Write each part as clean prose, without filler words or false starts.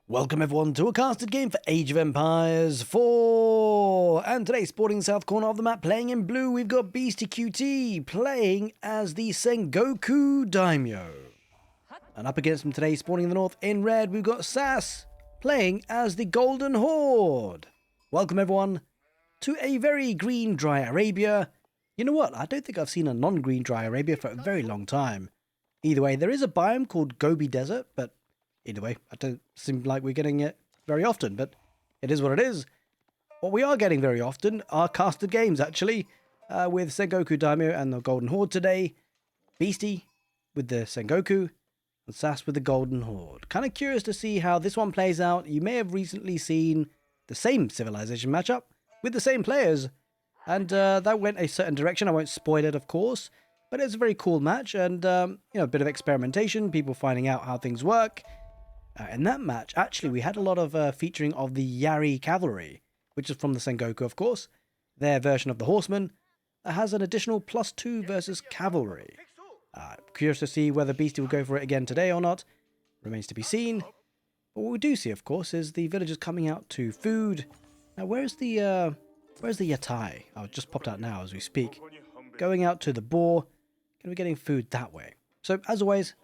Welcome everyone to a casted game for Age of Empires 4! And today, sporting the south corner of the map, playing in blue, we've got beastyqt playing as the Sengoku Daimyo. And up against him today, sporting in the north in red, we've got Sass playing as the Golden Horde. Welcome everyone to a very green dry Arabia. You know what, I don't think I've seen a non-green dry Arabia for a very long time. Either way, there is a biome called Gobi Desert, but either way, I don't seem like we're getting it very often, but it is what it is. What we are getting very often are casted games, actually, with Sengoku Daimyo and the Golden Horde today, Beastie with the Sengoku, and Sass with the Golden Horde. Kind of curious to see how this one plays out. You may have recently seen the same civilization matchup with the same players, and that went a certain direction. I won't spoil it, of course, but it's a very cool match, and you know, a bit of experimentation, people finding out how things work. In that match, actually, we had a lot of featuring of the Yari cavalry, which is from the Sengoku, of course. Their version of the horsemen has an additional +2 versus cavalry. Curious to see whether Beastie will go for it again today or not. Remains to be seen. But what we do see, of course, is the villagers coming out to food. Now, where's the Yatai? Oh, it just popped out now as we speak. Going out to the boar. Going to be getting food that way. So, as always,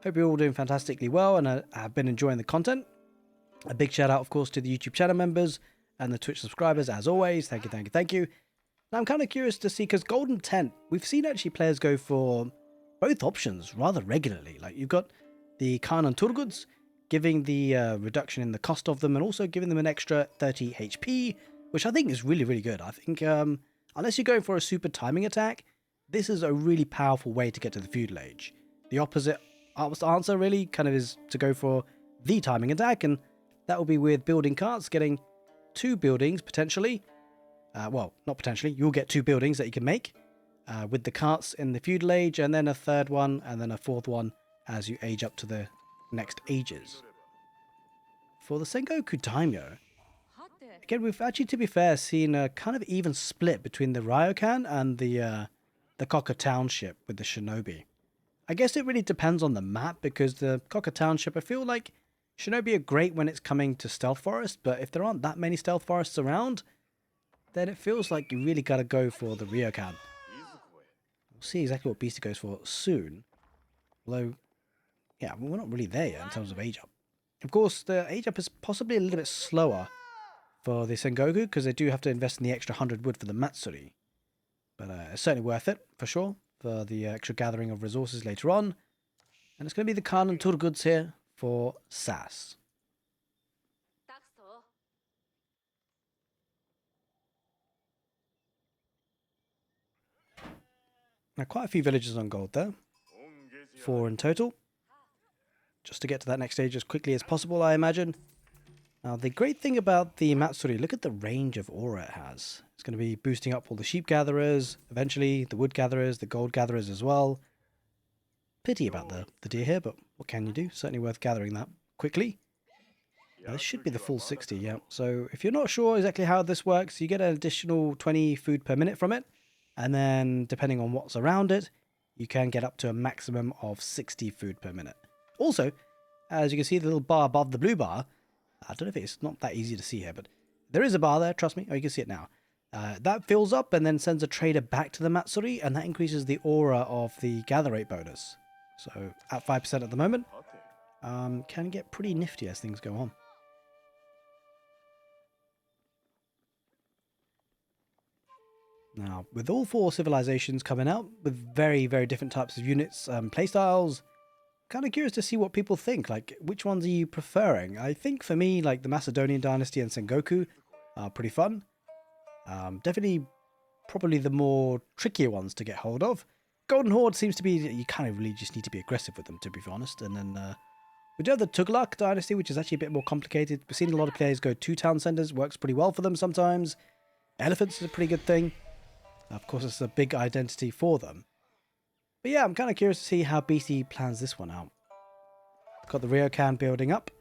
hope you're all doing fantastically well and I've been enjoying the content. A big shout out, of course, to the YouTube channel members and the Twitch subscribers, as always. Thank you, thank you, thank you. Now, I'm kind of curious to see, because Golden Tent, we've seen actually players go for both options rather regularly. Like, you've got the Khan and Turguds, giving the reduction in the cost of them and also giving them an extra 30 HP, which I think is really, really good. I think, unless you're going for a super timing attack, this is a really powerful way to get to the feudal age. The opposite answer really kind of is to go for the timing attack, and that will be with building carts, getting 2 buildings potentially. Well, not potentially, you'll get 2 buildings that you can make with the carts in the feudal age, and then a 3rd one, and then a 4th one as you age up to the next ages. For the Sengoku Daimyo, again, we've actually, to be fair, seen a kind of even split between the Ryokan and the Kokka Township with the Shinobi. I guess it really depends on the map, because the Kokka Township, I feel like Shinobi are great when it's coming to stealth forest, but if there aren't that many stealth forests around, then it feels like you really got to go for the Ryokan. We'll see exactly what Beastie goes for soon. Although, yeah, we're not really there yet in terms of age up. Of course, the age up is possibly a little bit slower for the Sengoku, because they do have to invest in the extra 100 wood for the Matsuri. But it's certainly worth it, for sure, for the extra gathering of resources later on. And it's going to be the Khan and Turguds here for Sass. Now, quite a few villages on gold there. 4 in total. Just to get to that next stage as quickly as possible, I imagine. Now, the great thing about the Matsuri, look at the range of aura it has. It's going to be boosting up all the sheep gatherers, eventually the wood gatherers, the gold gatherers as well. Pity about the deer here, but what can you do? Certainly worth gathering that quickly. Now, this should be the full 60, yeah. So if you're not sure exactly how this works, you get an additional 20 food per minute from it. And then, depending on what's around it, you can get up to a maximum of 60 food per minute. Also, as you can see, the little bar above the blue bar, I don't know if it's not that easy to see here, but there is a bar there, trust me. Oh, you can see it now. That fills up and then sends a trader back to the Matsuri, and that increases the aura of the gather rate bonus. So, at 5% at the moment, can get pretty nifty as things go on. Now, with all 4 civilizations coming out, with very, very different types of units, playstyles, kind of curious to see what people think. Like, which ones are you preferring? I think for me, like the Macedonian dynasty and Sengoku are pretty fun. Definitely, probably the more trickier ones to get hold of. Golden Horde seems to be, you kind of really just need to be aggressive with them, to be honest. And then we do have the Tughlaq dynasty, which is actually a bit more complicated. We've seen a lot of players go 2 town centers, works pretty well for them sometimes. Elephants is a pretty good thing. Of course, it's a big identity for them. But yeah, I'm kind of curious to see how Beastie plans this one out. Got the Ryokan building up.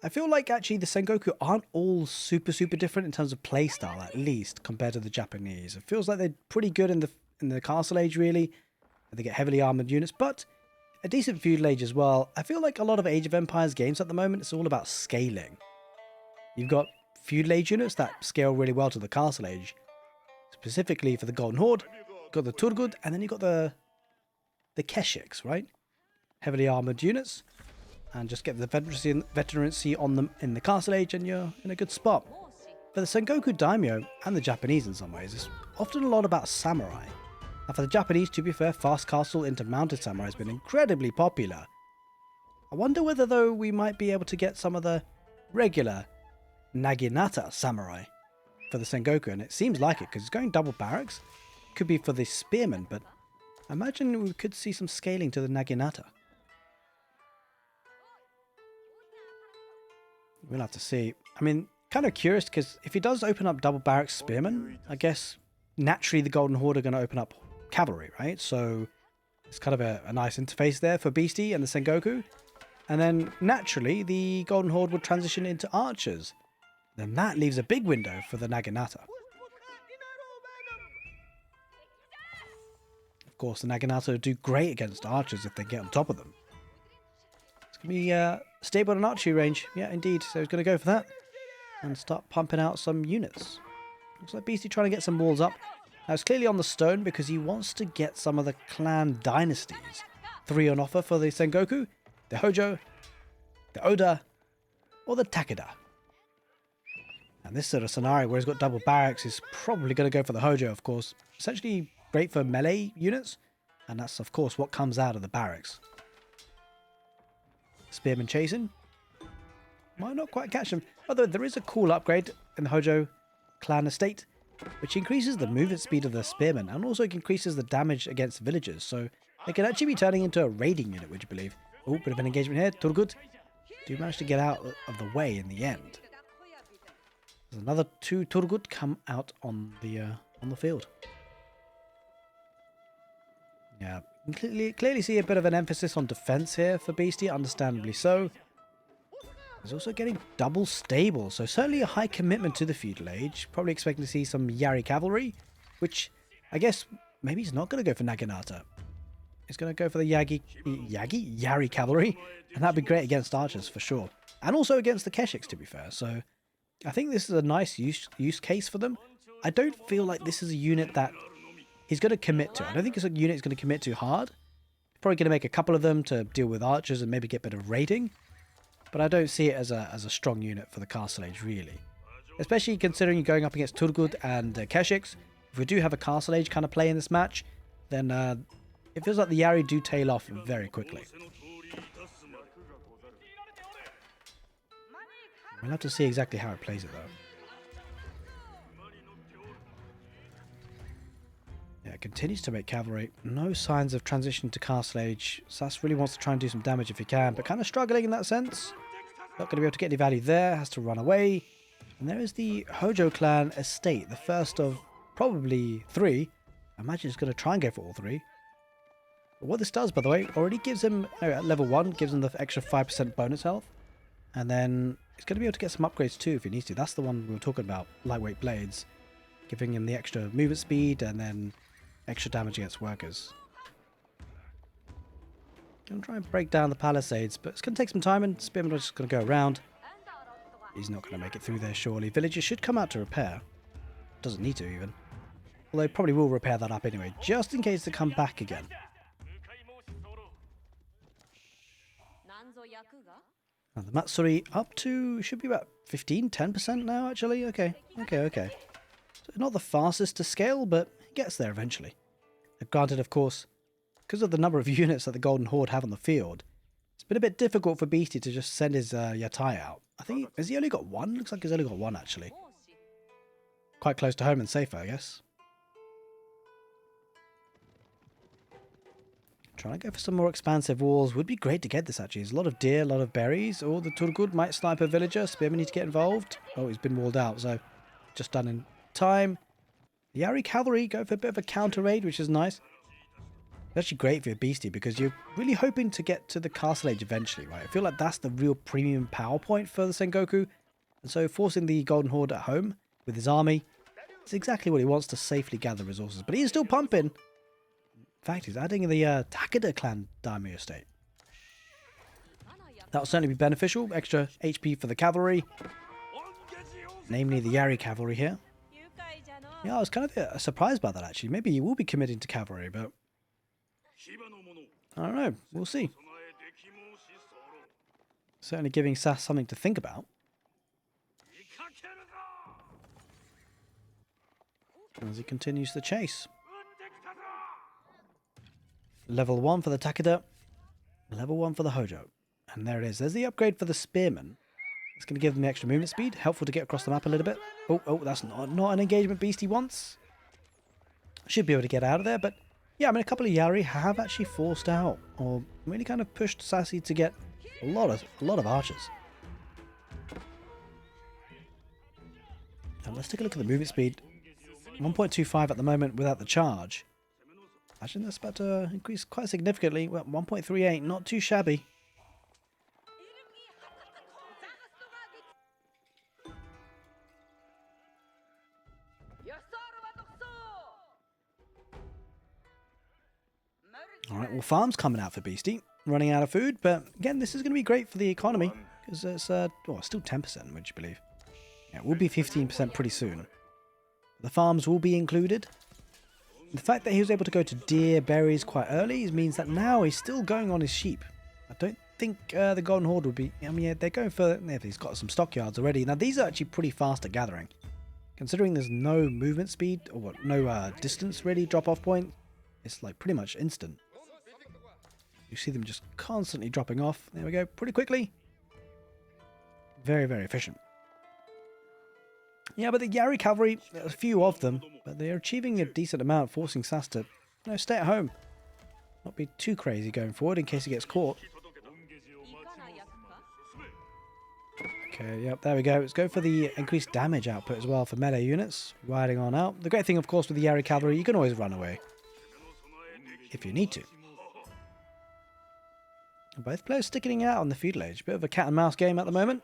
I feel like actually the Sengoku aren't all super different in terms of playstyle, at least, compared to the Japanese. It feels like they're pretty good in the castle age, really. They get heavily armored units, but a decent feudal age as well. I feel like a lot of Age of Empires games at the moment, it's all about scaling. You've got feudal age units that scale really well to the castle age. Specifically for the Golden Horde, you've got the Turgut, and then you've got the Keshiks, right? Heavily armoured units. And just get the veterancy on them in the castle age and you're in a good spot. For the Sengoku Daimyo, and the Japanese in some ways, it's often a lot about samurai. And for the Japanese, to be fair, fast castle into mounted samurai has been incredibly popular. I wonder whether, though, we might be able to get some of the regular Naginata samurai for the Sengoku, and it seems like it, because it's going double barracks. Could be for the spearmen, but I imagine we could see some scaling to the Naginata. We'll have to see. I mean, kind of curious, because if he does open up double barracks spearmen, I guess naturally the Golden Horde are going to open up cavalry, right? So it's kind of a nice interface there for Beastie and the Sengoku. And then naturally the Golden Horde would transition into archers. Then that leaves a big window for the Naginata. Of course, the Naginata do great against archers if they get on top of them. It's going to be stable and archery range. Yeah, indeed. So he's going to go for that and start pumping out some units. Looks like Beastie trying to get some walls up. Now it's clearly on the stone because he wants to get some of the clan dynasties. 3 on offer for the Sengoku, the Hojo, the Oda, or the Takeda. And this sort of scenario where he's got double barracks is probably going to go for the Hojo, of course. Essentially great for melee units, and that's of course what comes out of the barracks. Spearman chasing. Might not quite catch him. Although there is a cool upgrade in the Hojo clan estate, which increases the movement speed of the spearmen and also increases the damage against villagers. So they can actually be turning into a raiding unit, would you believe? Oh, bit of an engagement here. Turgut do manage to get out of the way in the end. There's another 2 Turgut come out on the field. Yeah, you can clearly see a bit of an emphasis on defense here for Beastie, understandably so. He's also getting double stable, so certainly a high commitment to the feudal age. Probably expecting to see some Yari cavalry, which I guess maybe he's not going to go for Naginata. He's going to go for the Yari cavalry, and that'd be great against archers for sure. And also against the Keshiks, to be fair. So I think this is a nice use case for them. I don't feel like this is a unit that he's going to commit to. I don't think it's a unit he's going to commit to hard. He's probably going to make a couple of them to deal with archers and maybe get a bit of raiding. But I don't see it as a strong unit for the castle age, really. Especially considering you're going up against Turgut and Keshiks. If we do have a castle age kind of play in this match, then it feels like the Yari do tail off very quickly. We'll have to see exactly how it plays it, though. Yeah, it continues to make cavalry. No signs of transition to castle age. Sass really wants to try and do some damage if he can, but kind of struggling in that sense. Not going to be able to get any value there. Has to run away. And there is the Hojo clan estate, the first of probably 3. I imagine he's going to try and go for all 3. But what this does, by the way, already gives him, at level 1, gives him the extra 5% bonus health. And then he's going to be able to get some upgrades too if he needs to. That's the one we were talking about, lightweight blades. Giving him the extra movement speed and then extra damage against workers. Gonna try and break down the palisades, but it's gonna take some time and Spearman is just gonna go around. He's not gonna make it through there surely. Villagers should come out to repair. Doesn't need to even. Although probably will repair that up anyway, just in case they come back again. Now the Matsuri up to, should be about 10% now actually. Okay. So not the fastest to scale, but it gets there eventually. Granted, of course, because of the number of units that the Golden Horde have on the field, it's been a bit difficult for Beastie to just send his Yatai out. I think, has he only got 1? Looks like he's only got 1 actually. Quite close to home and safer, I guess. Trying to go for some more expansive walls. Would be great to get this actually. There's a lot of deer, a lot of berries. Oh, the Turgut might snipe a villager. Spearman need to get involved. Oh, he's been walled out, so just done in time. The Yari cavalry go for a bit of a counter raid, which is nice. It's actually great for your Beastie because you're really hoping to get to the castle age eventually, right? I feel like that's the real premium power point for the Sengoku. And so forcing the Golden Horde at home with his army is exactly what he wants to safely gather resources. But he's still pumping. In fact, he's adding the Takeda clan Daimyo estate. That'll certainly be beneficial. Extra HP for the cavalry. Namely the Yari cavalry here. Yeah, I was kind of surprised by that actually. Maybe he will be committing to cavalry, but I don't know. We'll see. Certainly giving Sass something to think about. As he continues the chase. Level 1 for the Takeda. Level 1 for the Hojo. And there it is. There's the upgrade for the Spearman. It's going to give them the extra movement speed. Helpful to get across the map a little bit. Oh, that's not an engagement beast he wants. Should be able to get out of there, but yeah, I mean, a couple of Yari have actually forced out, or really kind of pushed Sassy to get a lot of archers. Now let's take a look at the movement speed. 1.25 at the moment without the charge. Actually, that's about to increase quite significantly. Well, 1.38, not too shabby. Alright, well, farm's coming out for Beastie. Running out of food, but again, this is going to be great for the economy. Because it's still 10%, would you believe? Yeah, it will be 15% pretty soon. The farms will be included. The fact that he was able to go to deer, berries quite early means that now he's still going on his sheep. I don't think the Golden Horde would be... I mean, yeah, they're going for... Yeah, he's got some stockyards already. Now, these are actually pretty fast at gathering. Considering there's no movement speed, or no distance really, drop-off point, it's like pretty much instant. You see them just constantly dropping off. There we go, pretty quickly. Very, very efficient. Yeah, but the Yari cavalry, a few of them, but they're achieving a decent amount, forcing Sass to, stay at home. Not be too crazy going forward in case he gets caught. Okay, yep, there we go. Let's go for the increased damage output as well for melee units. Riding on out. The great thing, of course, with the Yari cavalry, you can always run away. If you need to. Both players sticking out on the feudal age. Bit of a cat and mouse game at the moment.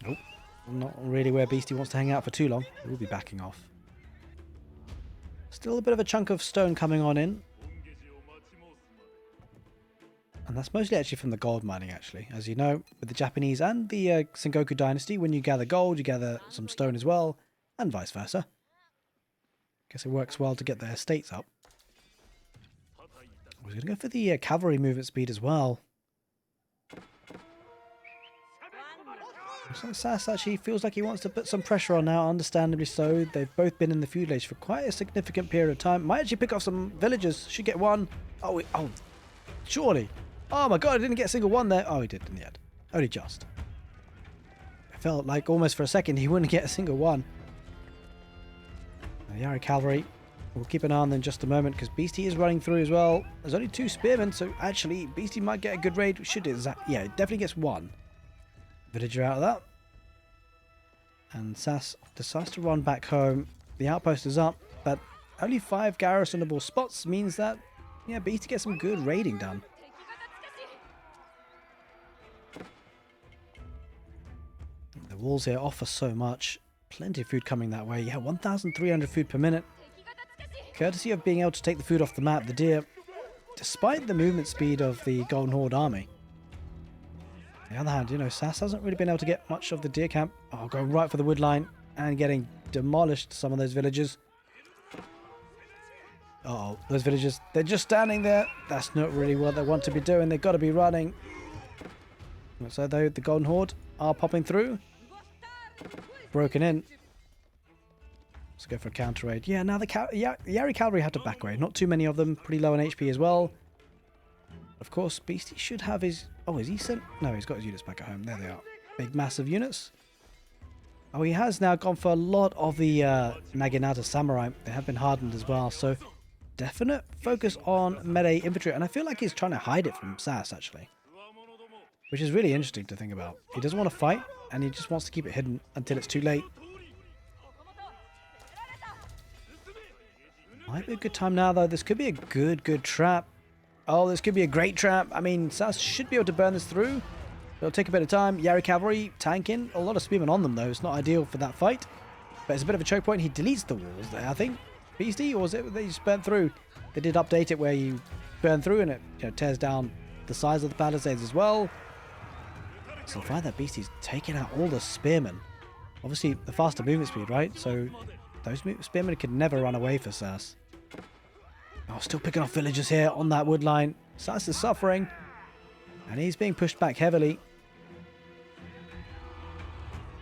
Nope. Not really where Beastie wants to hang out for too long. We'll be backing off. Still a bit of a chunk of stone coming on in. And that's mostly actually from the gold mining, actually. As you know, with the Japanese and the Sengoku Dynasty, when you gather gold, you gather some stone as well, and vice versa. Guess it works well to get their estates up. We're going to go for the cavalry movement speed as well. So Sass actually feels like he wants to put some pressure on now, understandably so. They've both been in the feudal age for quite a significant period of time. Might actually pick off some villagers. Should get one. Oh, surely. Oh my god, I didn't get a single one there. Oh, he did in the end. Only just. It felt like almost for a second he wouldn't get a single one. The Yari cavalry, we'll keep an eye on them in just a moment because Beastie is running through as well. There's only 2 spearmen, so actually Beastie might get a good raid. Should it? Yeah, it definitely gets 1. Villager out of that. And Sass decides to run back home. The outpost is up, but only 5 garrisonable spots means that, yeah, Beastie gets some good raiding done. The walls here offer so much. Plenty of food coming that way. Yeah, 1,300 food per minute. Courtesy of being able to take the food off the map, the deer, despite the movement speed of the Golden Horde army. On the other hand, Sass hasn't really been able to get much of the deer camp. Oh, going right for the wood line and getting demolished, some of those villagers. Uh-oh, those villagers, they're just standing there. That's not really what they want to be doing. They've got to be running. So though, the Golden Horde are popping through. Broken in. Let's go for a counter raid. Yeah, now the Yari cavalry had to back away. Not too many of them. Pretty low on HP as well. Of course, Beastie should have his... Oh, is he sent? No, he's got his units back at home. There they are. Big, massive units. Oh, he has now gone for a lot of the Naginata samurai. They have been hardened as well. So, definite focus on melee infantry. And I feel like he's trying to hide it from Sass, actually. Which is really interesting to think about. He doesn't want to fight, and he just wants to keep it hidden until it's too late. Might be a good time now, though. This could be a good trap. Oh, this could be a great trap. I mean, Sass should be able to burn this through. It'll take a bit of time. Yari cavalry tanking. A lot of spearmen on them, though. It's not ideal for that fight. But it's a bit of a choke point. He deletes the walls there, I think. Beastie, or was it they just burnt through? They did update it where you burn through and it tears down the size of the palisades as well. So find that beastie's taking out all the spearmen. Obviously, the faster movement speed, right? So those spearmen could never run away for Sass. Oh, still picking off villagers here on that wood line. Sass is suffering. And he's being pushed back heavily.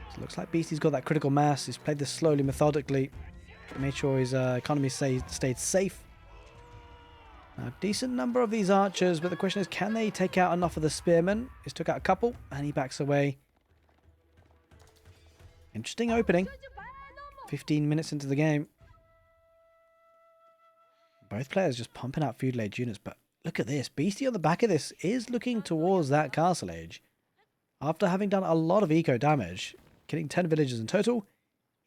So it looks like Beastie's got that critical mass. He's played this slowly, methodically. Made sure his economy stayed safe. Now, decent number of these archers, but the question is, can they take out enough of the spearmen? He's took out a couple, and he backs away. Interesting opening. 15 minutes into the game. Both players just pumping out feudal age units, but look at this. Beastie on the back of this is looking towards that castle age. After having done a lot of eco damage, killing 10 villagers in total,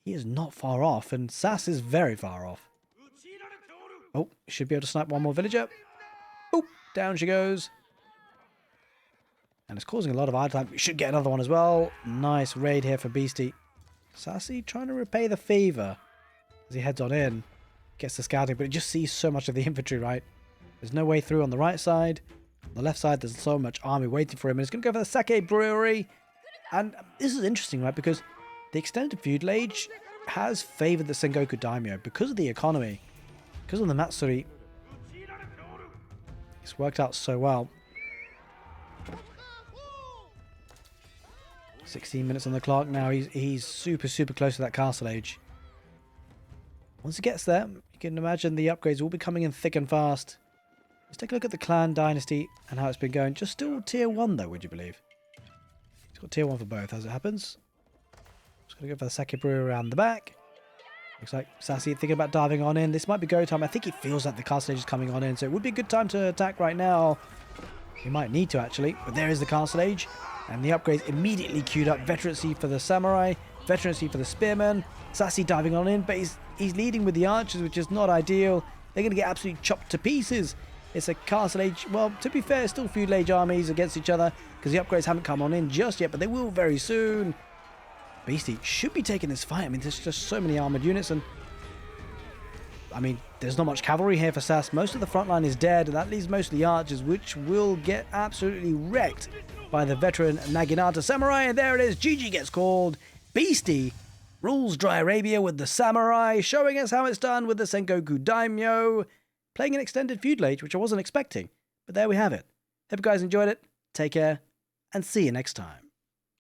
he is not far off, and Sass is very far off. Oh, should be able to snipe one more villager. Boop, down she goes. And it's causing a lot of idle time. We should get another one as well. Nice raid here for Beastie. Sassy trying to repay the favor as he heads on in. Gets the scouting, but he just sees so much of the infantry, right? There's no way through on the right side. On the left side, there's so much army waiting for him. And he's going to go for the sake brewery. And this is interesting, right? Because the extended feudal age has favored the Sengoku Daimyo because of the economy. Because of the Matsuri. It's worked out so well. 16 minutes on the clock now. He's super close to that castle age. Once he gets there, you can imagine the upgrades will be coming in thick and fast. Let's take a look at the clan dynasty and how it's been going. Just still tier 1 though, would you believe? He's got tier 1 for both as it happens. Just going to go for the sake brew around the back. Looks like Sassy thinking about diving on in. This might be go time. I think he feels like the castle age is coming on in, so it would be a good time to attack right now. He might need to actually, but there is the castle age. And the upgrades immediately queued up. Veterancy for the samurai, veterancy for the spearmen. Sassy diving on in, but he's leading with the archers, which is not ideal. They're going to get absolutely chopped to pieces. It's a castle age, well, to be fair, still feudal age armies against each other because the upgrades haven't come on in just yet, but they will very soon. Beastie should be taking this fight. I mean, there's just so many armored units, and I mean, there's not much cavalry here for Sass. Most of the front line is dead, and that leaves most of the archers, which will get absolutely wrecked by the veteran Naginata samurai. And there it is. GG gets called. Beastie rules Dry Arabia with the samurai, showing us how it's done with the Sengoku Daimyo, playing an extended feudal age, which I wasn't expecting. But there we have it. Hope you guys enjoyed it. Take care, and see you next time.